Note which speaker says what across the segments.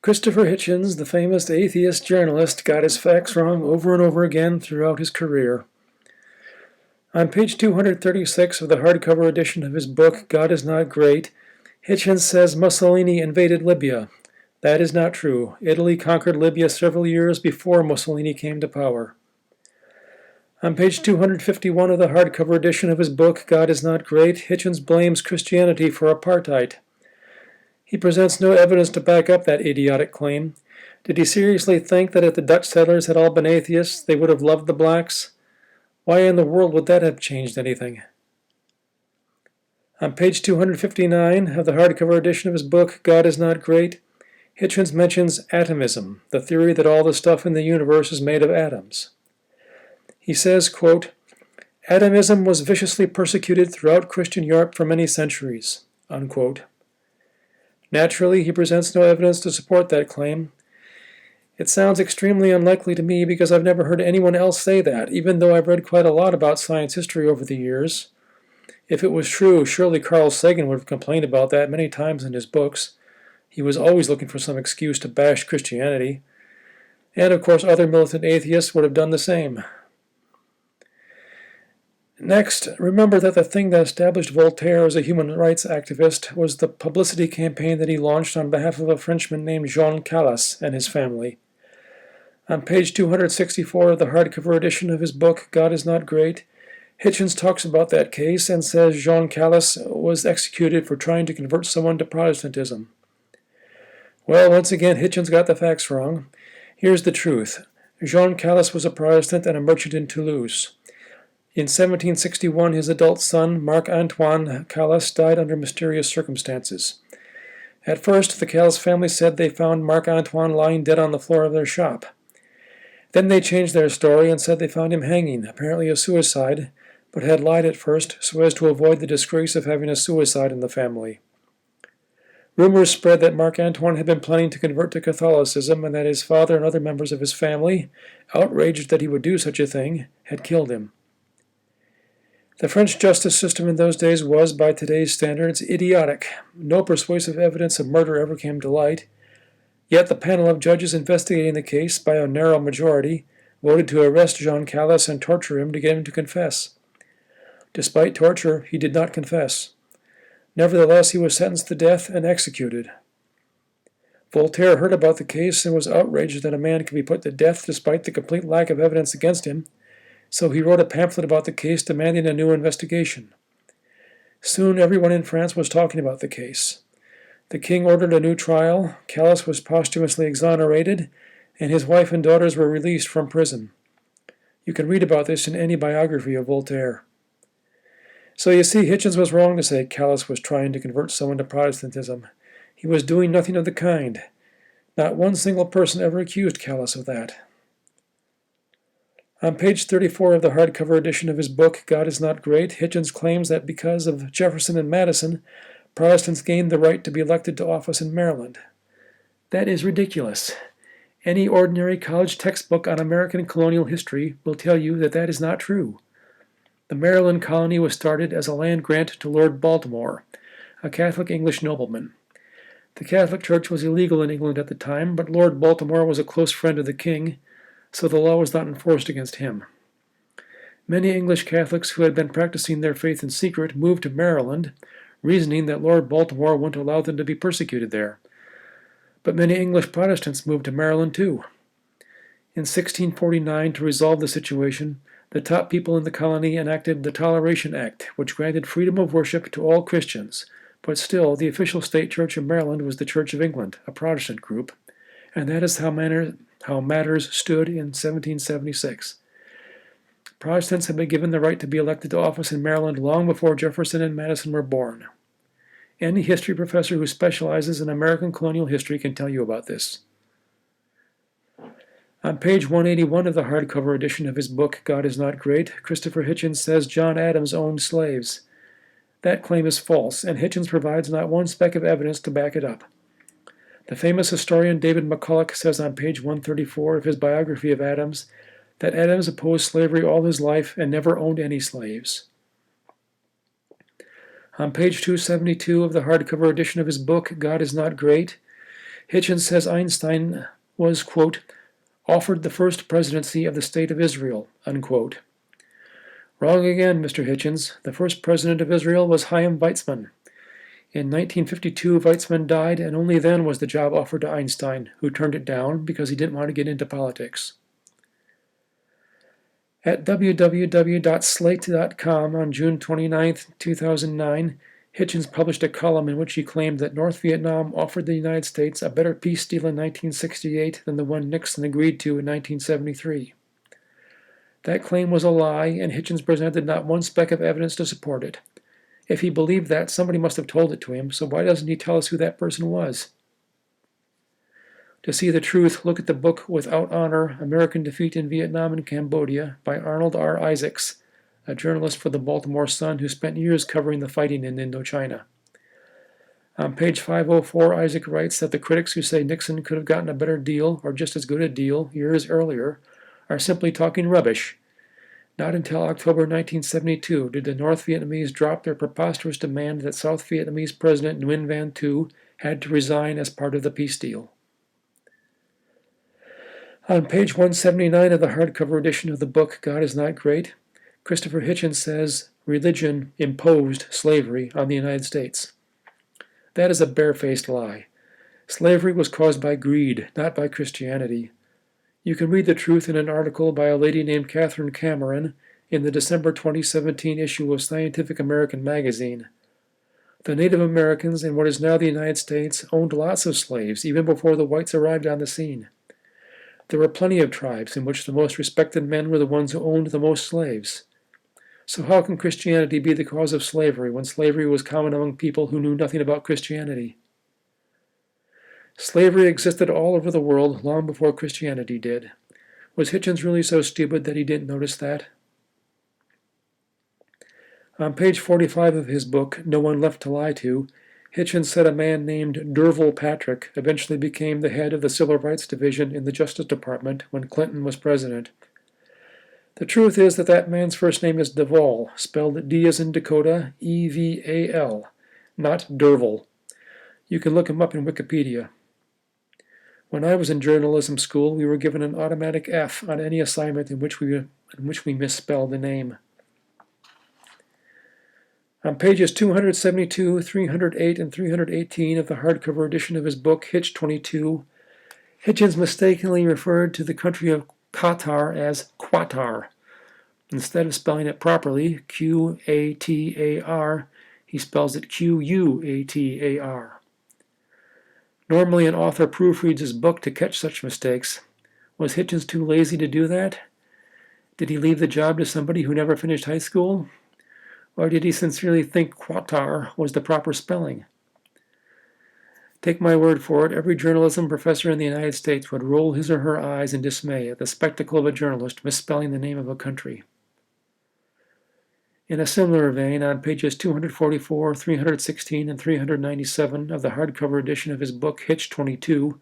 Speaker 1: Christopher Hitchens, the famous atheist journalist, got his facts wrong over and over again throughout his career. On page 236 of the hardcover edition of his book, God is Not Great, Hitchens says Mussolini invaded Libya. That is not true. Italy conquered Libya several years before Mussolini came to power. On page 251 of the hardcover edition of his book, God is Not Great, Hitchens blames Christianity for apartheid. He presents no evidence to back up that idiotic claim. Did he seriously think that if the Dutch settlers had all been atheists, they would have loved the blacks? Why in the world would that have changed anything? On page 259 of the hardcover edition of his book, God is Not Great, Hitchens mentions atomism, the theory that all the stuff in the universe is made of atoms. He says, quote, "Atomism was viciously persecuted throughout Christian Europe for many centuries," unquote. Naturally, he presents no evidence to support that claim. It sounds extremely unlikely to me because I've never heard anyone else say that, even though I've read quite a lot about science history over the years. If it was true, surely Carl Sagan would have complained about that many times in his books. He was always looking for some excuse to bash Christianity. And of course, other militant atheists would have done the same. Next, remember that the thing that established Voltaire as a human rights activist was the publicity campaign that he launched on behalf of a Frenchman named Jean Calas and his family. On page 264 of the hardcover edition of his book, God is Not Great, Hitchens talks about that case and says Jean Calas was executed for trying to convert someone to Protestantism. Well, once again, Hitchens got the facts wrong. Here's the truth. Jean Calas was a Protestant and a merchant in Toulouse. In 1761, his adult son, Marc-Antoine Calas, died under mysterious circumstances. At first, the Calas family said they found Marc-Antoine lying dead on the floor of their shop. Then they changed their story and said they found him hanging, apparently a suicide, but had lied at first so as to avoid the disgrace of having a suicide in the family. Rumors spread that Marc-Antoine had been planning to convert to Catholicism and that his father and other members of his family, outraged that he would do such a thing, had killed him. The French justice system in those days was, by today's standards, idiotic. No persuasive evidence of murder ever came to light. Yet the panel of judges investigating the case, by a narrow majority, voted to arrest Jean Calas and torture him to get him to confess. Despite torture, he did not confess. Nevertheless, he was sentenced to death and executed. Voltaire heard about the case and was outraged that a man could be put to death despite the complete lack of evidence against him, so he wrote a pamphlet about the case demanding a new investigation. Soon everyone in France was talking about the case. The king ordered a new trial, Calas was posthumously exonerated, and his wife and daughters were released from prison. You can read about this in any biography of Voltaire. So you see, Hitchens was wrong to say Calas was trying to convert someone to Protestantism. He was doing nothing of the kind. Not one single person ever accused Calas of that. On page 34 of the hardcover edition of his book, God is Not Great, Hitchens claims that because of Jefferson and Madison, Protestants gained the right to be elected to office in Maryland. That is ridiculous. Any ordinary college textbook on American colonial history will tell you that that is not true. The Maryland colony was started as a land grant to Lord Baltimore, a Catholic English nobleman. The Catholic Church was illegal in England at the time, but Lord Baltimore was a close friend of the king, so the law was not enforced against him. Many English Catholics who had been practicing their faith in secret moved to Maryland, reasoning that Lord Baltimore wouldn't allow them to be persecuted there. But many English Protestants moved to Maryland too. In 1649, to resolve the situation, the top people in the colony enacted the Toleration Act, which granted freedom of worship to all Christians, but still the official state church of Maryland was the Church of England, a Protestant group, and that is how matters stood in 1776. Protestants had been given the right to be elected to office in Maryland long before Jefferson and Madison were born. Any history professor who specializes in American colonial history can tell you about this. On page 181 of the hardcover edition of his book, God is Not Great, Christopher Hitchens says John Adams owned slaves. That claim is false, and Hitchens provides not one speck of evidence to back it up. The famous historian David McCulloch says on page 134 of his biography of Adams that Adams opposed slavery all his life and never owned any slaves. On page 272 of the hardcover edition of his book, God is Not Great, Hitchens says Einstein was, quote, offered the first presidency of the State of Israel, unquote. Wrong again, Mr. Hitchens. The first president of Israel was Chaim Weizmann. In 1952, Weizmann died, and only then was the job offered to Einstein, who turned it down because he didn't want to get into politics. At www.slate.com on June 29, 2009, Hitchens published a column in which he claimed that North Vietnam offered the United States a better peace deal in 1968 than the one Nixon agreed to in 1973. That claim was a lie, and Hitchens presented not one speck of evidence to support it. If he believed that, somebody must have told it to him, so why doesn't he tell us who that person was? To see the truth, look at the book Without Honor, American Defeat in Vietnam and Cambodia by Arnold R. Isaacs, a journalist for the Baltimore Sun who spent years covering the fighting in Indochina. On page 504, Isaac writes that the critics who say Nixon could have gotten a better deal, or just as good a deal, years earlier, are simply talking rubbish. Not until October 1972 did the North Vietnamese drop their preposterous demand that South Vietnamese President Nguyen Van Thu had to resign as part of the peace deal. On page 179 of the hardcover edition of the book God Is Not Great, Christopher Hitchens says religion imposed slavery on the United States. That is a barefaced lie. Slavery was caused by greed, not by Christianity. You can read the truth in an article by a lady named Catherine Cameron in the December 2017 issue of Scientific American magazine. The Native Americans in what is now the United States owned lots of slaves even before the whites arrived on the scene. There were plenty of tribes in which the most respected men were the ones who owned the most slaves. So how can Christianity be the cause of slavery when slavery was common among people who knew nothing about Christianity? Slavery existed all over the world long before Christianity did. Was Hitchens really so stupid that he didn't notice that? On page 45 of his book, No One Left to Lie To, Hitchens said a man named Derville Patrick eventually became the head of the Civil Rights Division in the Justice Department when Clinton was president. The truth is that man's first name is Duvall, spelled D as in Dakota, E-V-A-L, not Derville. You can look him up in Wikipedia. When I was in journalism school, we were given an automatic F on any assignment in which we misspelled the name. On pages 272, 308, and 318 of the hardcover edition of his book, Hitch 22, Hitchens mistakenly referred to the country of Qatar as Qatar. Instead of spelling it properly, Q-A-T-A-R, he spells it Q-U-A-T-A-R. Normally an author proofreads his book to catch such mistakes. Was Hitchens too lazy to do that? Did he leave the job to somebody who never finished high school? Or did he sincerely think Qatar was the proper spelling? Take my word for it, every journalism professor in the United States would roll his or her eyes in dismay at the spectacle of a journalist misspelling the name of a country. In a similar vein, on pages 244, 316, and 397 of the hardcover edition of his book Hitch 22,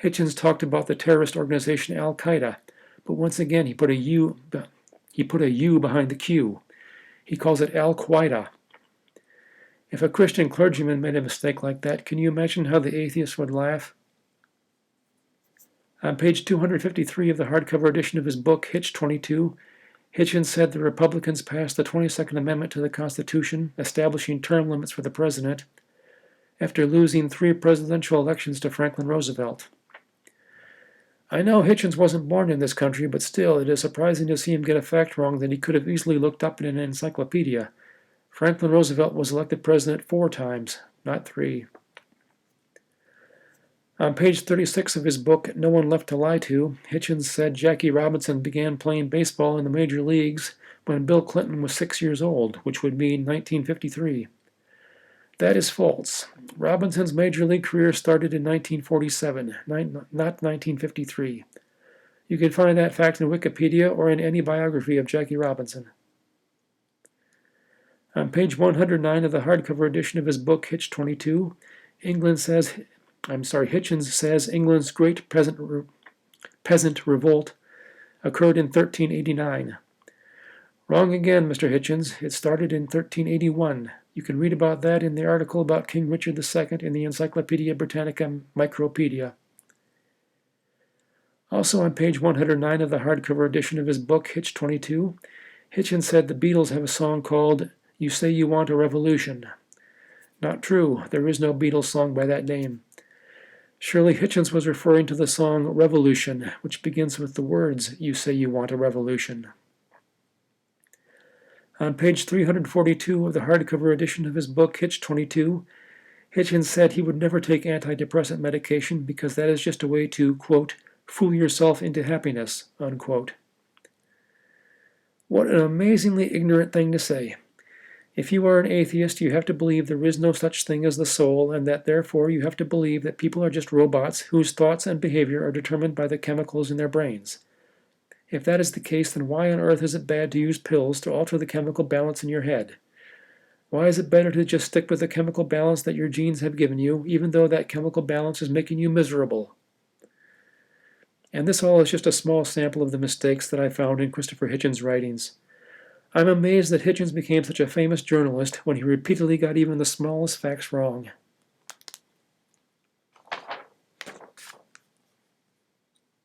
Speaker 1: Hitchens talked about the terrorist organization Al-Qaeda, but once again he put a U behind the Q. He calls it Al-Qaeda. If a Christian clergyman made a mistake like that, can you imagine how the atheists would laugh? On page 253 of the hardcover edition of his book, Hitch 22, Hitchens said the Republicans passed the 22nd Amendment to the Constitution, establishing term limits for the president, after losing 3 presidential elections to Franklin Roosevelt. I know Hitchens wasn't born in this country, but still, it is surprising to see him get a fact wrong that he could have easily looked up in an encyclopedia. Franklin Roosevelt was elected president 4 times, not 3. On page 36 of his book, No One Left to Lie To, Hitchens said Jackie Robinson began playing baseball in the major leagues when Bill Clinton was 6 years old, which would mean 1953. That is false. Robinson's major league career started in 1947, not 1953. You can find that fact in Wikipedia or in any biography of Jackie Robinson. On page 109 of the hardcover edition of his book, Hitch 22, Hitchens says England's great peasant revolt occurred in 1389. Wrong again, Mr. Hitchens. It started in 1381. You can read about that in the article about King Richard II in the Encyclopedia Britannica Micropedia. Also on page 109 of the hardcover edition of his book, Hitch 22, Hitchens said the Beatles have a song called You Say You Want a Revolution. Not true, there is no Beatles song by that name. Surely Hitchens was referring to the song Revolution, which begins with the words, You Say You Want a Revolution. On page 342 of the hardcover edition of his book, Hitch 22, Hitchens said he would never take antidepressant medication because that is just a way to, quote, fool yourself into happiness, unquote. What an amazingly ignorant thing to say. If you are an atheist, you have to believe there is no such thing as the soul, and that therefore you have to believe that people are just robots whose thoughts and behavior are determined by the chemicals in their brains. If that is the case, then why on earth is it bad to use pills to alter the chemical balance in your head? Why is it better to just stick with the chemical balance that your genes have given you, even though that chemical balance is making you miserable? And this all is just a small sample of the mistakes that I found in Christopher Hitchens' writings. I'm amazed that Hitchens became such a famous journalist when he repeatedly got even the smallest facts wrong.